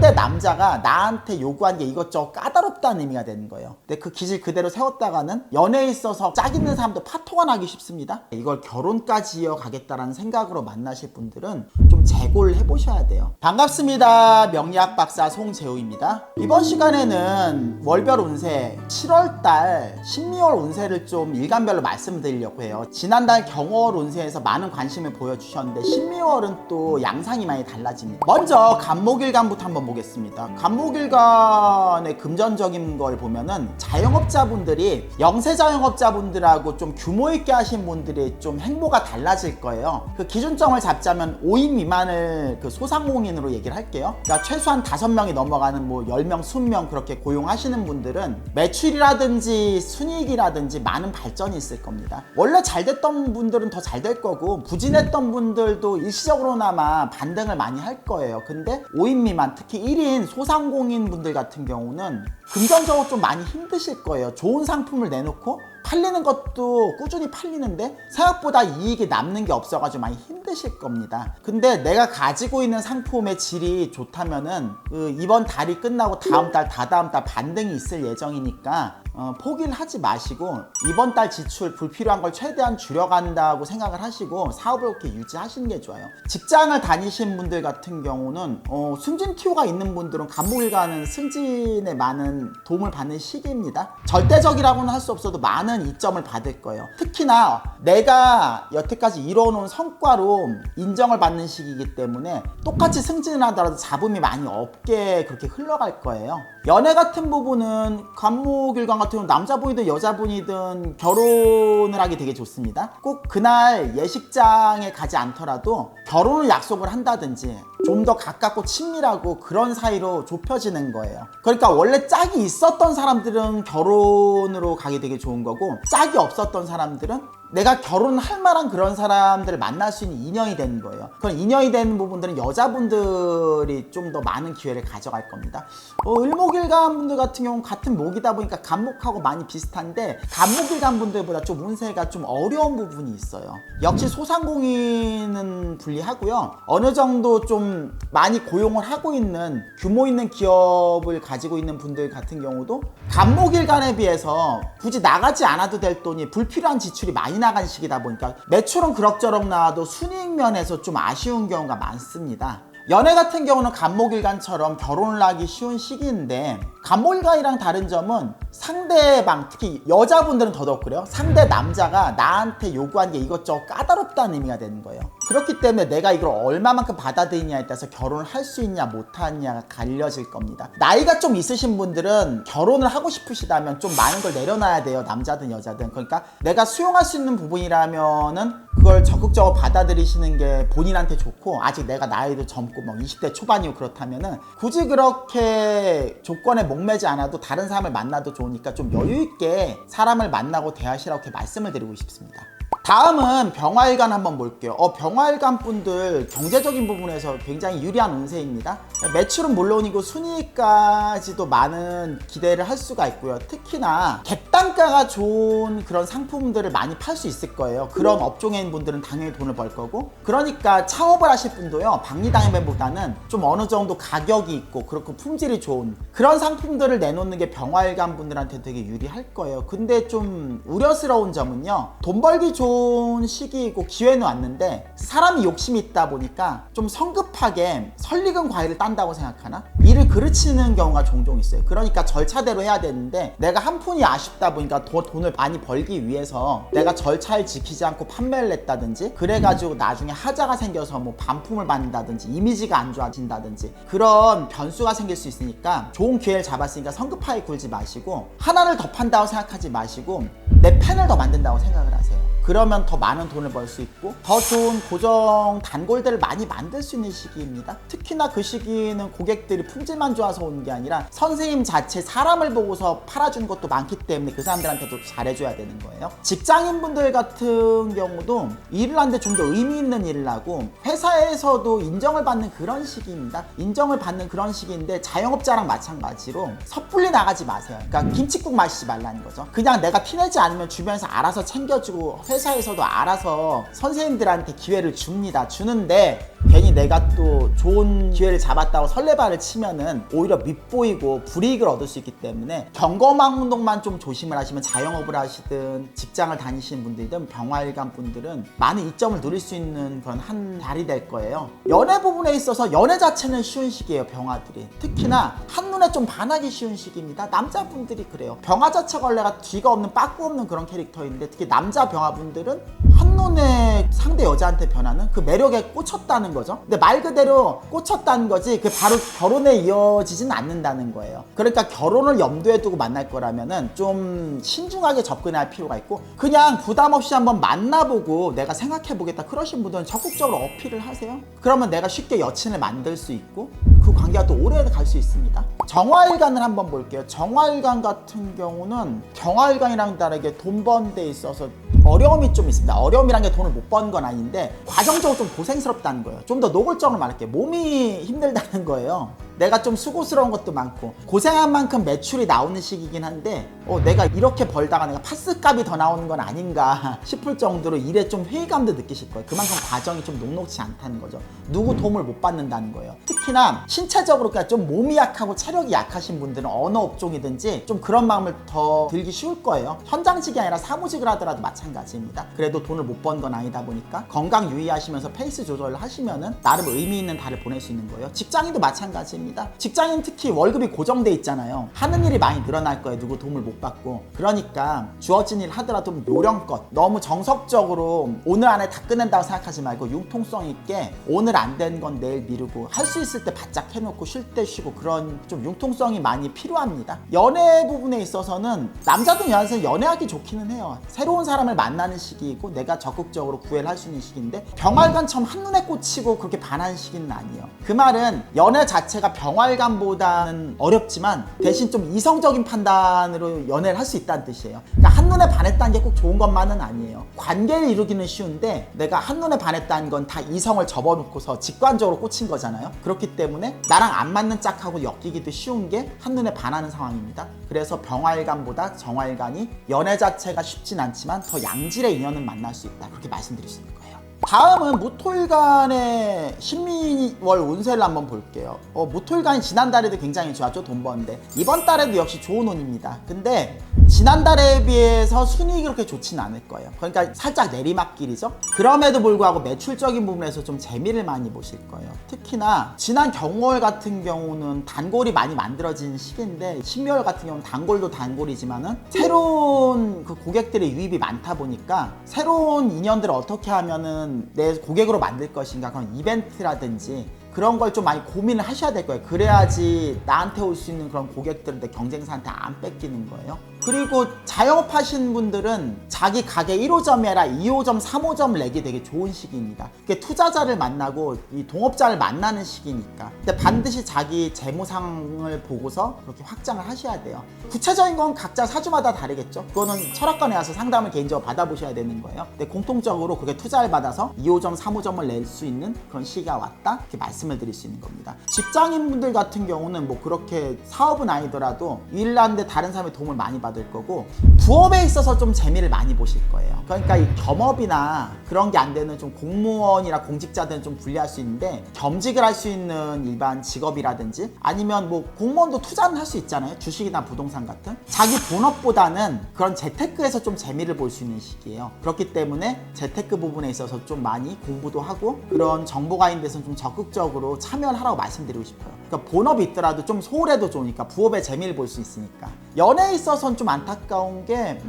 상대 남자가 나한테 요구한 게 이것저것 까다롭다는 의미가 되는 거예요. 근데 그 기질 그대로 세웠다가는 연애에 있어서 짝 있는 사람도 파토가 나기 쉽습니다. 이걸 결혼까지 이어가겠다라는 생각으로 만나실 분들은 좀 재고를 해보셔야 돼요. 반갑습니다. 명리학 박사 송재우입니다. 이번 시간에는 월별 운세 7월달 신미월 운세를 좀 일간별로 말씀드리려고 해요. 지난달 경월 운세에서 많은 관심을 보여주셨는데 신미월은 또 양상이 많이 달라집니다. 먼저 간목일간부터 한번 보겠습니다. 간목일간의 금전적인 걸 보면은 자영업자분들이 영세자영업자분들하고 좀 규모 있게 하신 분들이 좀 행보가 달라질 거예요. 그 기준점을 잡자면 5인 미만을 그 소상공인으로 얘기를 할게요. 그러니까 최소한 5명이 넘어가는 뭐 10명, 20명 그렇게 고용하시는 분들은 매출이라든지 순이익이라든지 많은 발전이 있을 겁니다. 원래 잘 됐던 분들은 더 잘 될 거고 부진했던 분들도 일시적으로나마 반등을 많이 할 거예요. 근데 5인 미만, 특히 1인 소상공인 분들 같은 경우는 금전적으로 좀 많이 힘드실 거예요. 좋은 상품을 내놓고 팔리는 것도 꾸준히 팔리는데 생각보다 이익이 남는 게 없어가지고 많이 힘드실 겁니다. 근데 내가 가지고 있는 상품의 질이 좋다면은 이번 달이 끝나고 다음 달, 다다음 달 반등이 있을 예정이니까 포기를 하지 마시고 이번 달 지출 불필요한 걸 최대한 줄여간다고 생각을 하시고 사업을 이렇게 유지하시는 게 좋아요. 직장을 다니신 분들 같은 경우는 승진 티오가 있는 분들은 간목일간은 승진에 많은 도움을 받는 시기입니다. 절대적이라고는 할 수 없어도 많은 이점을 받을 거예요. 특히나 내가 여태까지 이뤄놓은 성과로 인정을 받는 시기이기 때문에 똑같이 승진을 하더라도 잡음이 많이 없게 그렇게 흘러갈 거예요. 연애 같은 부분은 간목일간 같은 경우는 남자분이든 여자분이든 결혼을 하기 되게 좋습니다. 꼭 그날 예식장에 가지 않더라도 결혼을 약속을 한다든지 좀 더 가깝고 친밀하고 그런 사이로 좁혀지는 거예요. 그러니까 원래 짝이 있었던 사람들은 결혼으로 가기 되게 좋은 거고 짝이 없었던 사람들은 내가 결혼할 만한 그런 사람들을 만날 수 있는 인연이 되는 거예요. 그런 인연이 되는 부분들은 여자분들이 좀 더 많은 기회를 가져갈 겁니다. 을목일간 분들 같은 경우는 같은 목이다 보니까 간목하고 많이 비슷한데 간목일간 분들보다 좀 운세가 좀 어려운 부분이 있어요. 역시 소상공인은 불리하고요. 어느 정도 좀 많이 고용을 하고 있는 규모 있는 기업을 가지고 있는 분들 같은 경우도 간목일간에 비해서 굳이 나가지 않아도 될 돈이 불필요한 지출이 많이 나간 시기다 보니까 매출은 그럭저럭 나와도 순이익 면에서 좀 아쉬운 경우가 많습니다. 연애 같은 경우는 간목일간처럼 결혼을 하기 쉬운 시기인데 간목일간이랑 다른 점은 상대방, 특히 여자분들은 더더욱 그래요. 상대 남자가 나한테 요구한 게 이것저것 까다롭다는 의미가 되는 거예요. 그렇기 때문에 내가 이걸 얼마만큼 받아들이냐에 따라서 결혼을 할 수 있냐 못하냐가 갈려질 겁니다. 나이가 좀 있으신 분들은 결혼을 하고 싶으시다면 좀 많은 걸 내려놔야 돼요. 남자든 여자든. 그러니까 내가 수용할 수 있는 부분이라면은 그걸 적극적으로 받아들이시는 게 본인한테 좋고 아직 내가 나이도 젊고 뭐 20대 초반이고 그렇다면은 굳이 그렇게 조건에 목매지 않아도 다른 사람을 만나도 좋으니까 좀 여유있게 사람을 만나고 대하시라고 이렇게 말씀을 드리고 싶습니다. 다음은 병화일간 한번 볼게요. 병화일간 분들 경제적인 부분에서 굉장히 유리한 운세입니다. 매출은 물론이고 순이익까지도 많은 기대를 할 수가 있고요. 특히나 객단가가 좋은 그런 상품들을 많이 팔 수 있을 거예요. 그런 업종인 분들은 당연히 돈을 벌 거고 그러니까 창업을 하실 분도요. 박리당해보다는 좀 어느 정도 가격이 있고 그렇고 품질이 좋은 그런 상품들을 내놓는 게 병화일간 분들한테 되게 유리할 거예요. 근데 좀 우려스러운 점은요. 돈 벌기 좋은 시기이고 기회는 왔는데 사람이 욕심이 있다 보니까 좀 성급하게 설익은 과일을 딴다고 생각하나? 일을 그르치는 경우가 종종 있어요. 그러니까 절차대로 해야 되는데 내가 한 푼이 아쉽다 보니까 더 돈을 많이 벌기 위해서 내가 절차를 지키지 않고 판매를 했다든지 그래가지고 나중에 하자가 생겨서 뭐 반품을 받는다든지 이미지가 안 좋아진다든지 그런 변수가 생길 수 있으니까 좋은 기회를 잡았으니까 성급하게 굴지 마시고 하나를 더 판다고 생각하지 마시고 내 펜을 더 만든다고 생각을 하세요. 그러면 더 많은 돈을 벌 수 있고 더 좋은 고정 단골들을 많이 만들 수 있는 시기입니다. 특히나 그 시기는 고객들이 품질만 좋아서 오는 게 아니라 선생님 자체 사람을 보고서 팔아주는 것도 많기 때문에 그 사람들한테도 잘해줘야 되는 거예요. 직장인분들 같은 경우도 일을 하는데 좀 더 의미 있는 일을 하고 회사에서도 인정을 받는 그런 시기입니다. 인정을 받는 그런 시기인데 자영업자랑 마찬가지로 섣불리 나가지 마세요. 그러니까 김칫국 마시지 말라는 거죠. 그냥 내가 티내지 않으면 주변에서 알아서 챙겨주고 회사 회사에서도 알아서 선생님들한테 기회를 주는데 괜히 내가 또 좋은 기회를 잡았다고 설레발을 치면은 오히려 밉보이고 불이익을 얻을 수 있기 때문에 경거망동만 좀 조심을 하시면 자영업을 하시든 직장을 다니시는 분들이든 병화일간 분들은 많은 이점을 누릴 수 있는 그런 한 달이 될 거예요. 연애 부분에 있어서 연애 자체는 쉬운 시기예요. 병화들이 특히나 한눈에 좀 반하기 쉬운 시기입니다. 남자분들이 그래요. 병화 자체가 원래가 뒤가 없는 빠꾸 없는 그런 캐릭터인데 특히 남자 병화분들은 한눈에 상대 여자한테 변하는 그 매력에 꽂혔다는 거죠. 근데 말 그대로 꽂혔다는 거지 그 바로 결혼에 이어지진 않는다는 거예요. 그러니까 결혼을 염두에 두고 만날 거라면은 좀 신중하게 접근할 필요가 있고 그냥 부담 없이 한번 만나보고 내가 생각해 보겠다 그러신 분들은 적극적으로 어필을 하세요. 그러면 내가 쉽게 여친을 만들 수 있고 그 관계가 또 오래 갈 수 있습니다. 정화일간을 한번 볼게요. 정화일간 같은 경우는 병화일간이랑 다르게 돈 버는 데 있어서 어려움이 좀 있습니다. 어려움이란 게 돈을 못 버는 건 아닌데 과정적으로 좀 고생스럽다는 거예요. 좀 더 노골적으로 말할게요. 몸이 힘들다는 거예요. 내가 좀 수고스러운 것도 많고 고생한 만큼 매출이 나오는 시기긴 한데 내가 이렇게 벌다가 내가 파스값이 더 나오는 건 아닌가 싶을 정도로 일에 좀 회의감도 느끼실 거예요. 그만큼 과정이 좀 녹록지 않다는 거죠. 누구 도움을 못 받는다는 거예요. 특히나 신체적으로 그냥 좀 몸이 약하고 체력이 약하신 분들은 어느 업종이든지 좀 그런 마음을 더 들기 쉬울 거예요. 현장직이 아니라 사무직을 하더라도 마찬가지입니다. 그래도 돈을 못 번 건 아니다 보니까 건강 유의하시면서 페이스 조절을 하시면은 나름 의미 있는 달을 보낼 수 있는 거예요. 직장인도 마찬가지입니다. 직장인 특히 월급이 고정돼 있잖아요. 하는 일이 많이 늘어날 거예요. 누구 도움을 못 받고. 그러니까 주어진 일 하더라도 요령껏 너무 정석적으로 오늘 안에 다 끝낸다고 생각하지 말고 융통성 있게 오늘 안 된 건 내일 미루고 할 수 있을 때 바짝 해놓고 쉴 때 쉬고 그런 좀 융통성이 많이 필요합니다. 연애 부분에 있어서는 남자든 여자든 연애하기 좋기는 해요. 새로운 사람을 만나는 시기이고 내가 적극적으로 구애를 할 수 있는 시기인데 병활관처럼 한눈에 꽂히고 그렇게 반하는 시기는 아니에요. 그 말은 연애 자체가 병활관보다는 어렵지만 대신 좀 이성적인 판단으로 연애를 할 수 있다는 뜻이에요. 그러니까 한눈에 반했다는 게 꼭 좋은 것만은 아니에요. 관계를 이루기는 쉬운데 내가 한눈에 반했다는 건 다 이성을 접어놓고서 직관적으로 꽂힌 거잖아요. 그렇기 때문에 나랑 안 맞는 짝하고 엮이기도 쉬운 게 한눈에 반하는 상황입니다. 그래서 병활관보다 정활관이 연애 자체가 쉽진 않지만 더 양질의 인연은 만날 수 있다. 그렇게 말씀드릴 수 있는 거예요. 다음은 무토일간의 신미월 운세를 한번 볼게요. 무토일간이 지난달에도 굉장히 좋았죠. 돈 버는데 이번 달에도 역시 좋은 운입니다. 근데 지난달에 비해서 순이익이 그렇게 좋지는 않을 거예요. 그러니까 살짝 내리막길이죠. 그럼에도 불구하고 매출적인 부분에서 좀 재미를 많이 보실 거예요. 특히나 지난 경월 같은 경우는 단골이 많이 만들어진 시기인데 신미월 같은 경우는 단골도 단골이지만은 새로운 그 고객들의 유입이 많다 보니까 새로운 인연들을 어떻게 하면은 내 고객으로 만들 것인가 그런 이벤트라든지 그런 걸 좀 많이 고민을 하셔야 될 거예요. 그래야지 나한테 올 수 있는 그런 고객들을 내 경쟁사한테 안 뺏기는 거예요. 그리고 자영업 하시는 분들은 자기 가게 1호점이 아니라 2호점, 3호점 내기 되게 좋은 시기입니다. 그게 투자자를 만나고 이 동업자를 만나는 시기니까. 근데 반드시 자기 재무상을 보고서 그렇게 확장을 하셔야 돼요. 구체적인 건 각자 사주마다 다르겠죠. 그거는 철학관에 와서 상담을 개인적으로 받아보셔야 되는 거예요. 근데 공통적으로 그게 투자를 받아서 2호점, 3호점을 낼 수 있는 그런 시기가 왔다. 이렇게 말씀을 드릴 수 있는 겁니다. 직장인분들 같은 경우는 뭐 그렇게 사업은 아니더라도 일을 하는데 다른 사람의 도움을 많이 받을 거고 부업에 있어서 좀 재미를 많이 보실 거예요. 그러니까 이 겸업이나 그런 게 안 되는 좀 공무원이나 공직자들은 좀 불리할 수 있는데 겸직을 할 수 있는 일반 직업이라든지 아니면 뭐 공무원도 투자는 할 수 있잖아요. 주식이나 부동산 같은 자기 본업보다는 그런 재테크에서 좀 재미를 볼 수 있는 시기예요. 그렇기 때문에 재테크 부분에 있어서 좀 많이 공부도 하고 그런 정보가 있는 데서는 좀 적극적으로 참여를 하라고 말씀드리고 싶어요. 그러니까 본업이 있더라도 좀 소홀해도 좋으니까 부업의 재미를 볼 수 있으니까. 연애에 있어서는 좀 안타까운 게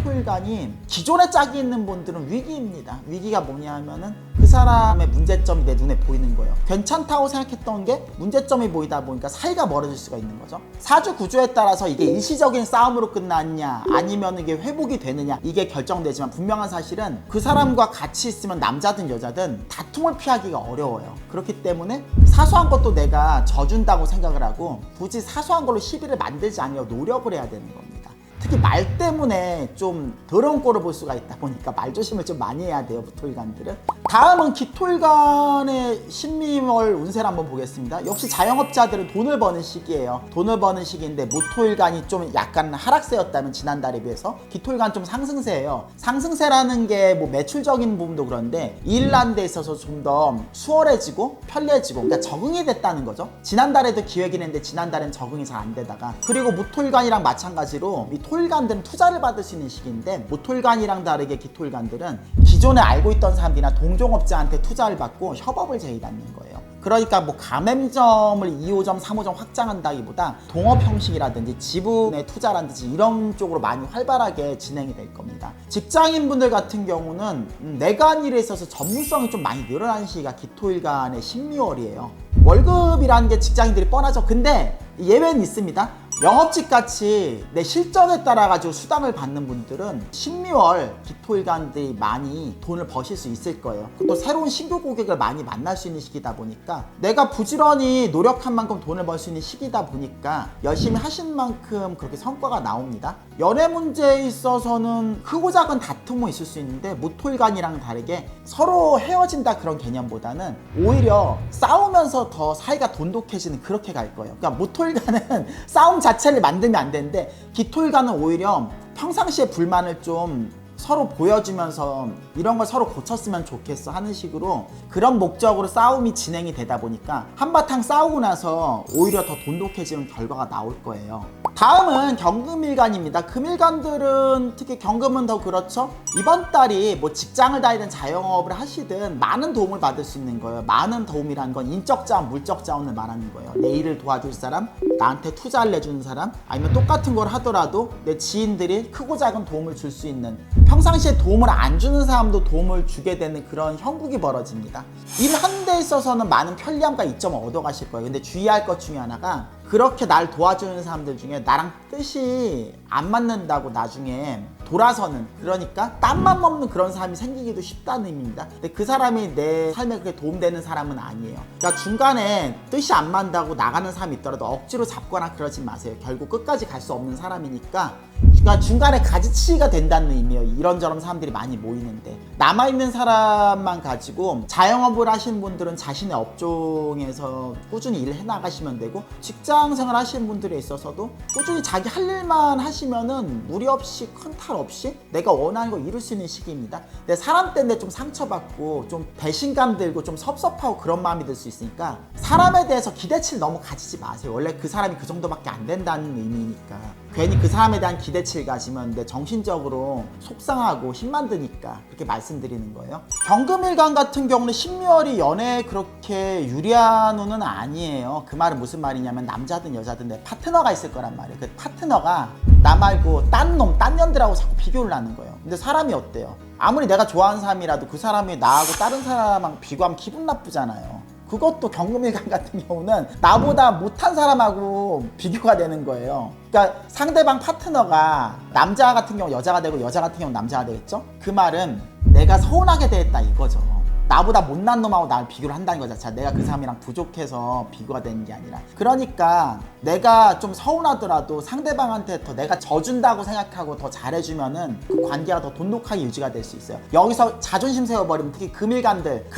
무토일간이 기존에 짝이 있는 분들은 위기입니다. 위기가 뭐냐 하면은 그 사람의 문제점이 내 눈에 보이는 거예요. 괜찮다고 생각했던 게 문제점이 보이다 보니까 사이가 멀어질 수가 있는 거죠. 사주 구조에 따라서 이게 일시적인 싸움으로 끝났냐 아니면 이게 회복이 되느냐 이게 결정되지만 분명한 사실은 그 사람과 같이 있으면 남자든 여자든 다툼을 피하기가 어려워요. 그렇기 때문에 사소한 것도 내가 져준다고 생각을 하고 굳이 사소한 걸로 시비를 만들지 않으려고 노력을 해야 되는 겁니다. 특히 말 때문에 좀 더러운 꼴을 볼 수가 있다 보니까 말 조심을 좀 많이 해야 돼요. 무토일간들은 다음은 기토일간의 신미월 운세를 한번 보겠습니다. 역시 자영업자들은 돈을 버는 시기예요. 돈을 버는 시기인데 무토일간이 좀 약간 하락세였다면 지난달에 비해서 기토일간 좀 상승세예요. 상승세라는 게 뭐 매출적인 부분도 그런데 일하는 데 있어서 좀 더 수월해지고 편리해지고 그러니까 적응이 됐다는 거죠. 지난달에도 기획이 했는데 지난달엔 적응이 잘 안 되다가 그리고 무토일간이랑 마찬가지로 이 토일간들은 투자를 받을 수 있는 시기인데 무토일간이랑 다르게 기토일간들은 기존에 알고 있던 사람들이나 동종업자한테 투자를 받고 협업을 제의받는 거예요. 그러니까 뭐 가맹점을 2호점, 3호점 확장한다기보다 동업 형식이라든지 지분의 투자라든지 이런 쪽으로 많이 활발하게 진행이 될 겁니다. 직장인분들 같은 경우는 내가 한 일에 있어서 전문성이 좀 많이 늘어나는 시기가 기토일간의 신미월이에요. 월급이라는 게 직장인들이 뻔하죠. 근데 예외는 있습니다. 영업직 같이 내 실적에 따라 가지고 수당을 받는 분들은 신미월 기토일간들이 많이 돈을 버실 수 있을 거예요. 또 새로운 신규 고객을 많이 만날 수 있는 시기다 보니까 내가 부지런히 노력한 만큼 돈을 벌 수 있는 시기다 보니까 열심히 하신 만큼 그렇게 성과가 나옵니다. 연애 문제에 있어서는 크고 작은 다툼은 있을 수 있는데 무토일간이랑 다르게 서로 헤어진다 그런 개념보다는 오히려 싸우면서 더 사이가 돈독해지는 그렇게 갈 거예요. 그러니까 무토일간은 싸움 자체를 만들면 안 되는데 기토일간은 오히려 평상시에 불만을 좀 서로 보여주면서 이런 걸 서로 고쳤으면 좋겠어 하는 식으로 그런 목적으로 싸움이 진행이 되다 보니까 한바탕 싸우고 나서 오히려 더 돈독해지는 결과가 나올 거예요. 다음은 경금일간입니다. 금일간들은 특히 경금은 더 그렇죠. 이번 달이 뭐 직장을 다니든 자영업을 하시든 많은 도움을 받을 수 있는 거예요. 많은 도움이란 건 인적 자원, 물적 자원을 말하는 거예요. 내 일을 도와줄 사람, 나한테 투자를 해주는 사람, 아니면 똑같은 걸 하더라도 내 지인들이 크고 작은 도움을 줄 수 있는, 평상시에 도움을 안 주는 사람도 도움을 주게 되는 그런 형국이 벌어집니다. 일 하는 데 있어서는 많은 편리함과 이점을 얻어가실 거예요. 근데 주의할 것 중에 하나가 그렇게 날 도와주는 사람들 중에 나랑 뜻이 안 맞는다고 나중에 돌아서는, 그러니까 땀만 먹는 그런 사람이 생기기도 쉽다는 의미입니다. 근데 그 사람이 내 삶에 그렇게 도움되는 사람은 아니에요. 그러니까 중간에 뜻이 안 맞는다고 나가는 사람이 있더라도 억지로 잡거나 그러지 마세요. 결국 끝까지 갈 수 없는 사람이니까. 그러니까 중간에 가지치기가 된다는 의미예요. 이런저런 사람들이 많이 모이는데 남아있는 사람만 가지고 자영업을 하시는 분들은 자신의 업종에서 꾸준히 일을 해나가시면 되고, 직장생활 하시는 분들에 있어서도 꾸준히 자기 할 일만 하시면은 무리 없이 큰 탈 없이 내가 원하는 거 이룰 수 있는 시기입니다. 근데 사람 때문에 좀 상처받고 좀 배신감 들고 좀 섭섭하고 그런 마음이 들 수 있으니까 사람에 대해서 기대치를 너무 가지지 마세요. 원래 그 사람이 그 정도밖에 안 된다는 의미니까 괜히 그 사람에 대한 기대치를 가지면 내 정신적으로 속상하고 힘만 드니까 그렇게 말씀드리는 거예요. 경금일간 같은 경우는 신묘월이 연애에 그렇게 유리한 운은 아니에요. 그 말은 무슨 말이냐면 남자든 여자든 내 파트너가 있을 거란 말이에요. 그 파트너가 나 말고 딴 놈, 딴 년들하고 자꾸 비교를 하는 거예요. 근데 사람이 어때요? 아무리 내가 좋아하는 사람이라도 그 사람이 나하고 다른 사람하고 비교하면 기분 나쁘잖아요. 그것도 경금일간 같은 경우는 나보다 못한 사람하고 비교가 되는 거예요. 그러니까 상대방 파트너가 남자 같은 경우 여자가 되고 여자 같은 경우 남자가 되겠죠? 그 말은 내가 서운하게 되겠다 이거죠. 나보다 못난 놈하고 나를 비교를 한다는 거 자체가 내가 그 사람이랑 부족해서 비교가 되는 게 아니라, 그러니까 내가 좀 서운하더라도 상대방한테 더 내가 져준다고 생각하고 더 잘해주면은 그 관계가 더 돈독하게 유지가 될 수 있어요. 여기서 자존심 세워버리면 특히 금일간들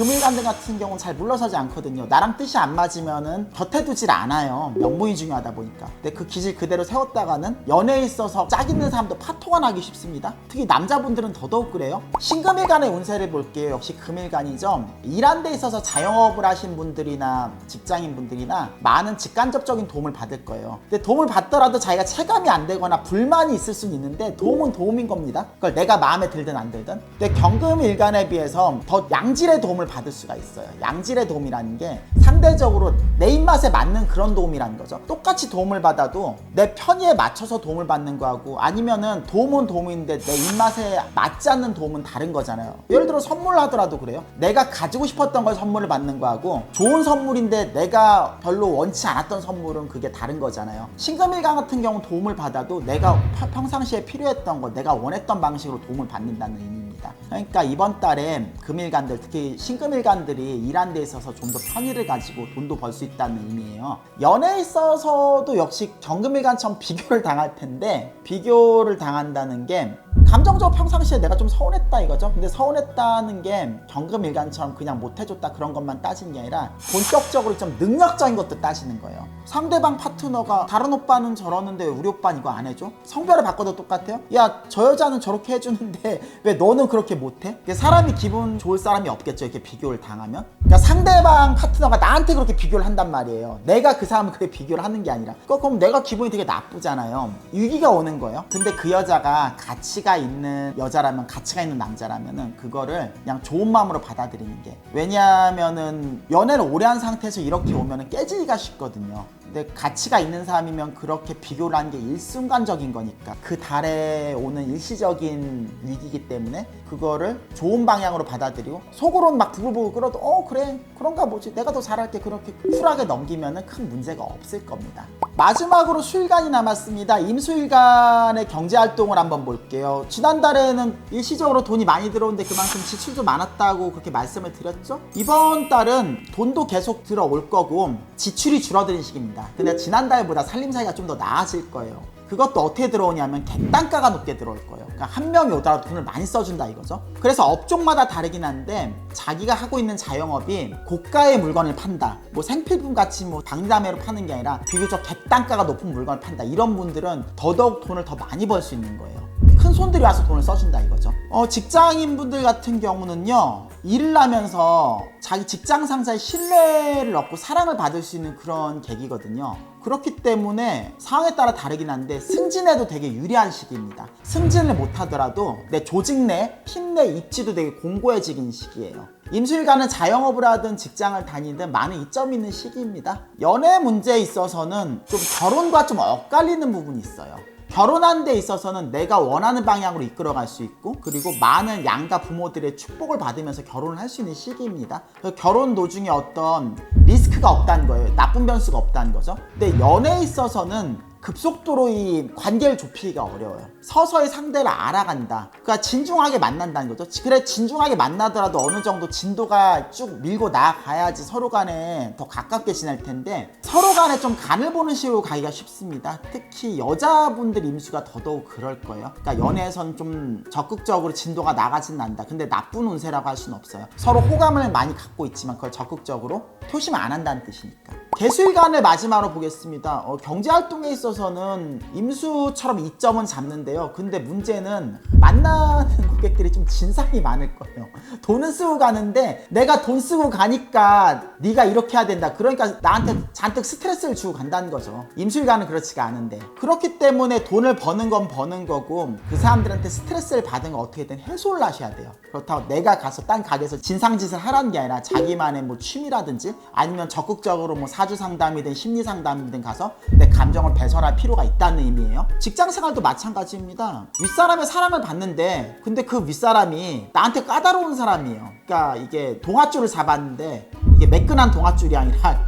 같은 경우는 잘 물러서지 않거든요. 나랑 뜻이 안 맞으면은 곁에 두질 않아요. 명분이 중요하다 보니까. 근데 그 기질 그대로 세웠다가는 연애에 있어서 짝 있는 사람도 파토가 나기 쉽습니다. 특히 남자분들은 더더욱 그래요. 신금일간의 운세를 볼게요. 역시 금일간이죠. 일한 데 있어서 자영업을 하신 분들이나 직장인 분들이나 많은 직간접적인 도움을 받을 거예요. 근데 도움을 받더라도 자기가 체감이 안 되거나 불만이 있을 수는 있는데 도움은 도움인 겁니다. 그걸 내가 마음에 들든 안 들든. 근데 경금일간에 비해서 더 양질의 도움을 받을 수가 있어요. 양질의 도움이라는 게 상대적으로 내 입맛에 맞는 그런 도움이라는 거죠. 똑같이 도움을 받아도 내 편의에 맞춰서 도움을 받는 거하고 아니면은 도움은 도움인데 내 입맛에 맞지 않는 도움은 다른 거잖아요. 예를 들어 선물을 하더라도 그래요. 내가 가지고 싶었던 걸 선물을 받는 거하고 좋은 선물인데 내가 별로 원치 않았던 선물은 그게 다른 거잖아요. 신금일간 같은 경우는 도움을 받아도 내가 평상시에 필요했던 거, 내가 원했던 방식으로 도움을 받는다는 의미입니다. 그러니까 이번 달에 금일간들, 특히 신금일간들이 일하는 데 있어서 좀 더 편의를 가지고 돈도 벌 수 있다는 의미예요. 연애에 있어서도 역시 경금일간처럼 비교를 당할 텐데, 비교를 당한다는 게 감정적으로 평상시에 내가 좀 서운했다 이거죠. 근데 서운했다는 게 경금일간처럼 그냥 못해줬다 그런 것만 따지는 게 아니라 본격적으로 좀 능력적인 것도 따지는 거예요. 상대방 파트너가 다른 오빠는 저러는데 왜 우리 오빠는 이거 안 해줘? 성별을 바꿔도 똑같아요. 야, 저 여자는 저렇게 해주는데 왜 너는 그렇게 못해? 사람이 기분 좋을 사람이 없겠죠, 이렇게 비교를 당하면. 그러니까 상대방 파트너가 나한테 그렇게 비교를 한단 말이에요. 내가 그 사람을 그렇게 비교를 하는 게 아니라. 그럼 내가 기분이 되게 나쁘잖아요. 위기가 오는 거예요. 근데 그 여자가 가치가 있는 여자라면, 가치가 있는 남자라면은 그거를 그냥 좋은 마음으로 받아들이는 게, 왜냐하면은 연애를 오래 한 상태에서 이렇게 오면은 깨지기가 쉽거든요. 근데 가치가 있는 사람이면 그렇게 비교를 하는 게 일순간적인 거니까, 그 달에 오는 일시적인 위기이기 때문에 그거를 좋은 방향으로 받아들이고, 속으로는 막 부글부글 끓어도 그래 그런가 보지, 내가 더 잘할게, 그렇게 쿨하게 넘기면은 큰 문제가 없을 겁니다. 마지막으로 수일간이 남았습니다. 임수일간의 경제활동을 한번 볼게요. 지난달에는 일시적으로 돈이 많이 들어오는데 그만큼 지출도 많았다고 그렇게 말씀을 드렸죠. 이번 달은 돈도 계속 들어올 거고 지출이 줄어드는 시기입니다. 근데 지난달보다 살림살이가 좀 더 나아질 거예요. 그것도 어떻게 들어오냐면 객단가가 높게 들어올 거예요. 그러니까 한 명이 오더라도 돈을 많이 써준다 이거죠. 그래서 업종마다 다르긴 한데, 자기가 하고 있는 자영업이 고가의 물건을 판다, 뭐 생필품 같이 뭐 방다매로 파는 게 아니라 비교적 객단가가 높은 물건을 판다, 이런 분들은 더더욱 돈을 더 많이 벌 수 있는 거예요. 큰 손들이 와서 돈을 써준다 이거죠. 직장인 분들 같은 경우는요, 일을 하면서 자기 직장 상사의 신뢰를 얻고 사랑을 받을 수 있는 그런 계기거든요. 그렇기 때문에 상황에 따라 다르긴 한데 승진에도 되게 유리한 시기입니다. 승진을 못하더라도 내 조직 내, 팀 내 입지도 되게 공고해지는 시기예요. 임수일간은 자영업을 하든 직장을 다니든 많은 이점이 있는 시기입니다. 연애 문제에 있어서는 좀 결혼과 좀 엇갈리는 부분이 있어요. 결혼하는 데 있어서는 내가 원하는 방향으로 이끌어갈 수 있고, 그리고 많은 양가 부모들의 축복을 받으면서 결혼을 할 수 있는 시기입니다. 결혼 도중에 어떤 리스크가 없다는 거예요. 나쁜 변수가 없다는 거죠. 근데 연애에 있어서는 급속도로 이 관계를 좁히기가 어려워요. 서서히 상대를 알아간다. 그러니까 진중하게 만난다는 거죠. 그래, 진중하게 만나더라도 어느 정도 진도가 쭉 밀고 나가야지 서로 간에 더 가깝게 지낼 텐데, 서로 간에 좀 간을 보는 식으로 가기가 쉽습니다. 특히 여자분들 임수가 더더욱 그럴 거예요. 그러니까 연애에서는 좀 적극적으로 진도가 나가진 않는다. 근데 나쁜 운세라고 할 수는 없어요. 서로 호감을 많이 갖고 있지만 그걸 적극적으로 표시를 안 한다는 뜻이니까. 개수일간을 마지막으로 보겠습니다. 경제활동에 있어서는 임수처럼 이점은 잡는데요. 근데 문제는 만나는 고객들이 좀 진상이 많을 거예요. 돈은 쓰고 가는데 내가 돈 쓰고 가니까 네가 이렇게 해야 된다, 그러니까 나한테 잔뜩 스트레스를 주고 간다는 거죠. 임수일간은 그렇지가 않은데, 그렇기 때문에 돈을 버는 건 버는 거고 그 사람들한테 스트레스를 받은 거 어떻게든 해소를 하셔야 돼요. 그렇다고 내가 가서 딴 가게에서 진상짓을 하라는 게 아니라 자기만의 뭐 취미라든지 아니면 적극적으로 뭐 사주 상담이든 심리 상담이든 가서 내 감정을 배설할 필요가 있다는 의미예요. 직장 생활도 마찬가지입니다. 윗사람의 사랑을 받는데 근데 그 윗사람이 나한테 까다로운 사람이에요. 그러니까 이게 동아줄을 잡았는데 이게 매끈한 동아줄이 아니라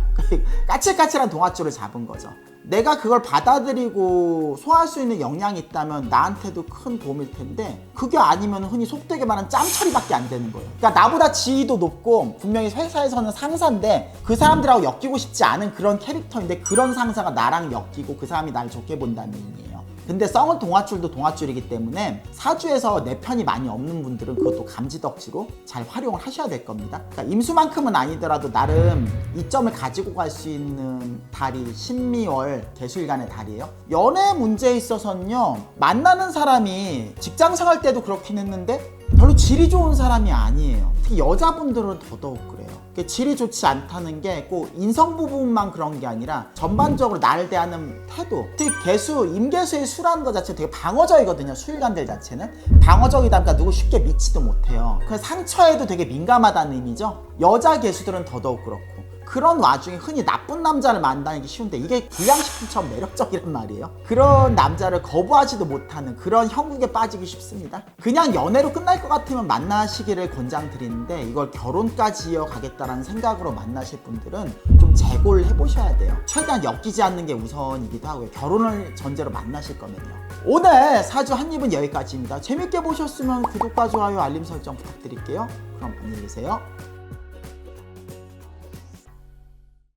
까칠까칠한 동아줄을 잡은 거죠. 내가 그걸 받아들이고 소화할 수 있는 역량이 있다면 나한테도 큰 도움일 텐데, 그게 아니면 흔히 속되게 말하는 짬처리밖에 안 되는 거예요. 그러니까 나보다 지위도 높고 분명히 회사에서는 상사인데 그 사람들하고 엮이고 싶지 않은 그런 캐릭터인데, 그런 상사가 나랑 엮이고 그 사람이 나를 좋게 본다는 의미예요. 근데 썩은 동아줄도 동아줄이기 때문에 사주에서 내 편이 많이 없는 분들은 그것도 감지덕지로 잘 활용을 하셔야 될 겁니다. 그러니까 임수만큼은 아니더라도 나름 이점을 가지고 갈 수 있는 달이 신미월 개수일간의 달이에요. 연애 문제에 있어서는요, 만나는 사람이 직장생활 때도 그렇긴 했는데 별로 질이 좋은 사람이 아니에요. 특히 여자분들은 더더욱 그래요. 질이 좋지 않다는 게 꼭 인성 부분만 그런 게 아니라 전반적으로 나를 대하는 태도, 특히 개수, 임개수의 수라는 것 자체가 되게 방어적이거든요. 수일간들 자체는 방어적이다 보니까 누구 쉽게 믿지도 못해요. 그 상처에도 되게 민감하다는 의미죠. 여자 개수들은 더더욱 그렇고, 그런 와중에 흔히 나쁜 남자를 만나기 쉬운데 이게 불량식품처럼 매력적이란 말이에요. 그런 남자를 거부하지도 못하는 그런 형국에 빠지기 쉽습니다. 그냥 연애로 끝날 것 같으면 만나시기를 권장드리는데 이걸 결혼까지 이어가겠다라는 생각으로 만나실 분들은 좀 재고를 해보셔야 돼요. 최대한 엮이지 않는 게 우선이기도 하고요. 결혼을 전제로 만나실 거면요. 오늘 사주 한입은 여기까지입니다. 재밌게 보셨으면 구독과 좋아요, 알림 설정 부탁드릴게요. 그럼 안녕히 계세요.